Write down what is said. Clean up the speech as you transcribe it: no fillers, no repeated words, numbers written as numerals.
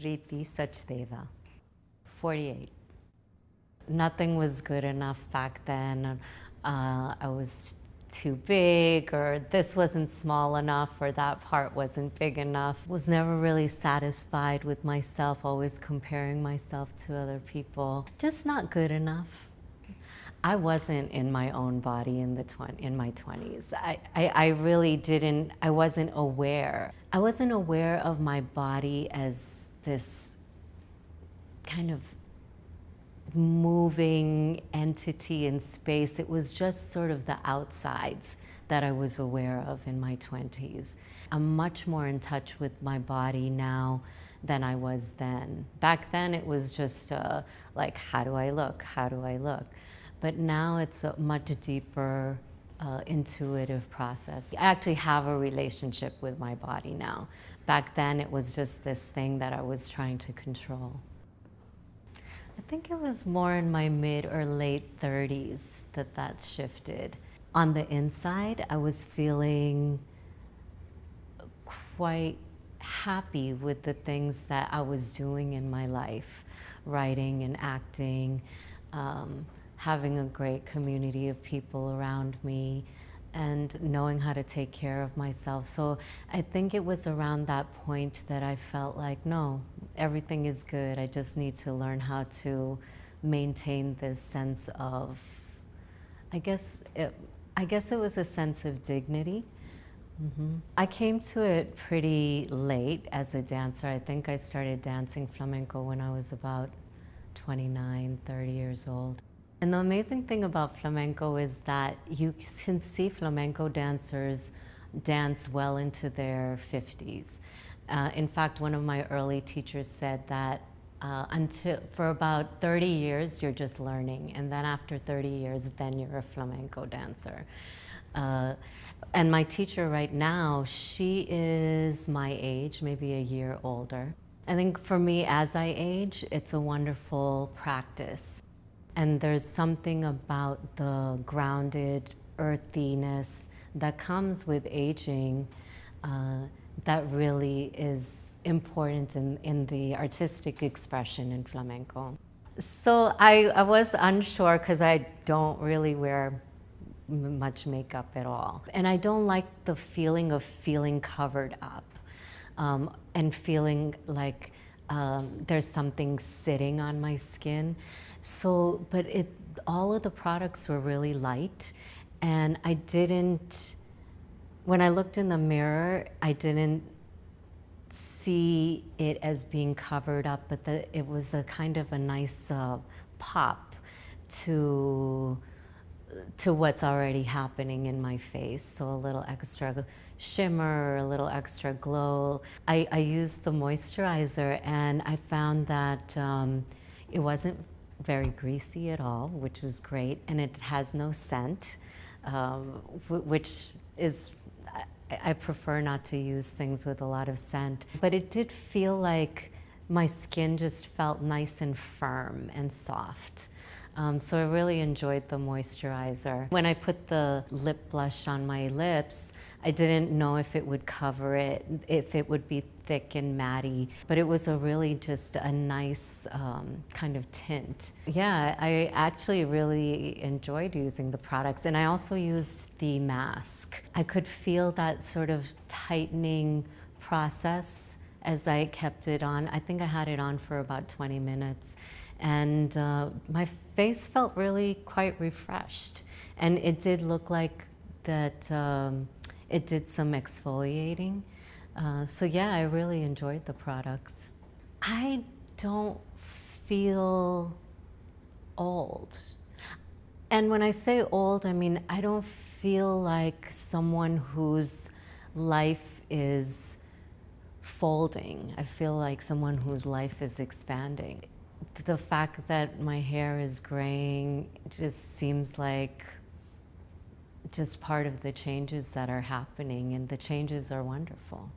Riti, 48. Nothing was good enough back then. I was too big, or this wasn't small enough, or that part wasn't big enough. Was never really satisfied with myself, always comparing myself to other people. Just not good enough. I wasn't in my own body in my 20s. I really didn't, I wasn't aware. I wasn't aware of my body as this kind of moving entity in space. It was just sort of the outsides that I was aware of in my 20s. I'm much more in touch with my body now than I was then. Back then it was just like, how do I look? How do I look? But now it's a much deeper, intuitive process. I actually have a relationship with my body now. Back then it was just this thing that I was trying to control. I think it was more in my mid or late 30s that shifted. On the inside, I was feeling quite happy with the things that I was doing in my life, writing and acting, having a great community of people around me, and knowing how to take care of myself. So I think it was around that point that I felt like, no, everything is good. I just need to learn how to maintain this sense of, I guess it was a sense of dignity. I came to it pretty late as a dancer. I think I started dancing flamenco when I was about 29, 30 years old. And the amazing thing about flamenco is that you can see flamenco dancers dance well into their 50s. In fact, one of my early teachers said that for about 30 years, you're just learning. And then after 30 years, then you're a flamenco dancer. And my teacher right now, she is my age, maybe a year older. I think for me, as I age, it's a wonderful practice. And there's something about the grounded earthiness that comes with aging that really is important in the artistic expression in flamenco. So I was unsure because I don't really wear much makeup at all. And I don't like the feeling of feeling covered up and feeling like there's something sitting on my skin. So, but all of the products were really light, and when I looked in the mirror, I didn't see it as being covered up, but it was a kind of a nice pop to what's already happening in my face. So a little extra shimmer, a little extra glow. I used the moisturizer, and I found that it wasn't very greasy at all, which was great, and it has no scent, which is, I prefer not to use things with a lot of scent. But it did feel like my skin just felt nice and firm and soft. So I really enjoyed the moisturizer. When I put the lip blush on my lips, I didn't know if it would cover it, if it would be thick and matty, but it was really just a nice kind of tint. Yeah, I actually really enjoyed using the products, and I also used the mask. I could feel that sort of tightening process as I kept it on. I think I had it on for about 20 minutes. And my face felt really quite refreshed. And it did look like that it did some exfoliating. So yeah, I really enjoyed the products. I don't feel old. And when I say old, I mean, I don't feel like someone whose life is folding. I feel like someone whose life is expanding. The fact that my hair is graying just seems like just part of the changes that are happening, and the changes are wonderful.